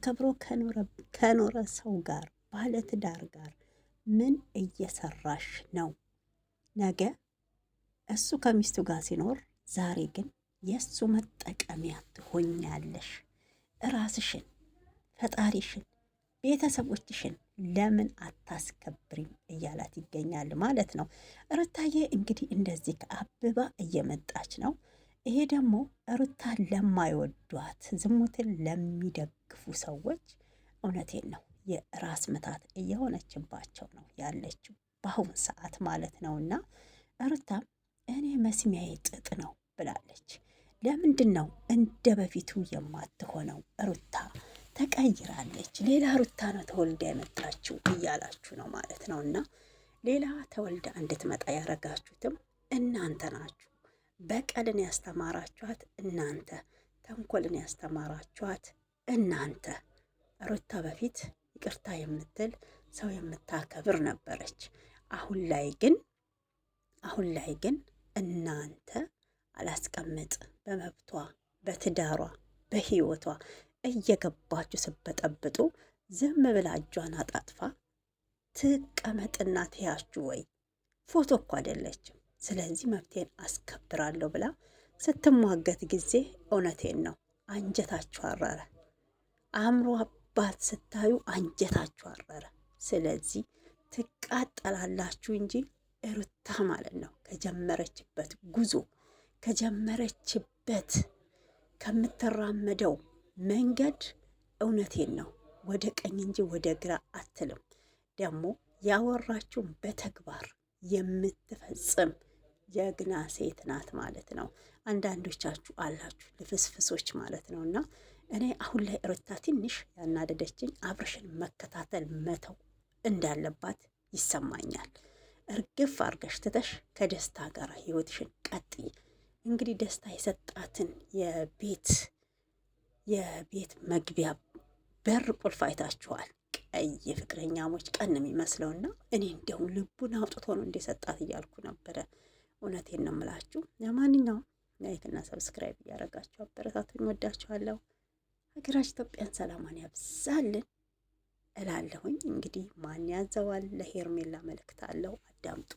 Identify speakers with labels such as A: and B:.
A: ከብሮ ከኖረ ሰው ጋር ባለትዳር ጋር ምን እየሰራሽ ነው? ነገ እሱ ከሚስቱ ጋር ሲኖር፣ ዛሬ ግን የእሱ መጠቀሚያ ትሆኛለሽ። ራስሽን፣ ፈጣሪሽን፣ ቤተሰቦችሽን ለምን አታስከብሪም እያላት ይገኛል ማለት ነው። ሩታዬ እንግዲህ እንደዚህ ከአብባ እየመጣች ነው። ይሄ ደግሞ ሩታን ለማይወዷት ዝሙትን ለሚደግፉ ሰዎች እውነቴን ነው የራስ ምታት እየሆነችባቸው ነው ያለችው በአሁን ሰዓት ማለት ነው። እና ሩታም እኔ መስሚያዬ ጥጥ ነው ብላለች። ለምንድን ነው እንደ በፊቱ የማትሆነው? ሩታ ተቀይራለች። ሌላ ሩታ ነው ተወልዳ የመጣችው እያላችሁ ነው ማለት ነው። እና ሌላ ተወልዳ እንድትመጣ ያረጋችሁትም እናንተ ናችሁ። በቀልን ያስተማራችኋት እናንተ፣ ተንኮልን ያስተማራችኋት እናንተ። ሩታ በፊት ይቅርታ የምትል ሰው የምታከብር ነበረች። አሁን ላይ ግን እናንተ አላስቀምጥ በመብቷ በትዳሯ በህይወቷ እየገባችሁ ስበጠብጡ ዝም ብላ እጇን አጣጥፋ ትቀመጥና ትያችሁ ወይ? ፎቶ እኮ አይደለችም። ስለዚህ መብቴን አስከብራለሁ ብላ ስትሟገት ጊዜ እውነቴን ነው አንጀታችሁ አረረ። አእምሮ አባት ስታዩ አንጀታችሁ አረረ። ስለዚህ ትቃጠላላችሁ እንጂ ሩታ ማለት ነው ከጀመረችበት ጉዞ ከጀመረችበት ከምትራመደው መንገድ እውነቴን ነው ወደ ቀኝ እንጂ ወደ ግራ አትልም። ደግሞ ያወራችሁን በተግባር የምትፈጽም ጀግና ሴት ናት ማለት ነው። አንዳንዶቻችሁ አላችሁ ልፍስፍሶች ማለት ነው። እና እኔ አሁን ላይ ሩታ ትንሽ ያናደደችኝ አብርሽን መከታተል መተው እንዳለባት ይሰማኛል። እርግፍ አርገሽ ትተሽ ከደስታ ጋር ህይወትሽን ቀጥይ። እንግዲህ ደስታ የሰጣትን የቤት መግቢያ በር ቁልፍ አይታችኋል። ቀይ ፍቅረኛሞች ቀን የሚመስለውና እኔ እንደውም ልቡን አውጥቶ ነው እንደሰጣት እያልኩ ነበረ። እውነቴን ነው የምላችሁ። ለማንኛውም ላይክና ሰብስክራይብ እያደረጋችሁ አበረታቱኝ። ወዳችኋለሁ። ሀገራችን ኢትዮጵያን ሰላማን ያብዛልን እላለሁኝ። እንግዲህ ማን ያዘዋል? ለሄርሜላ መልእክት አለው፣ አዳምጡ።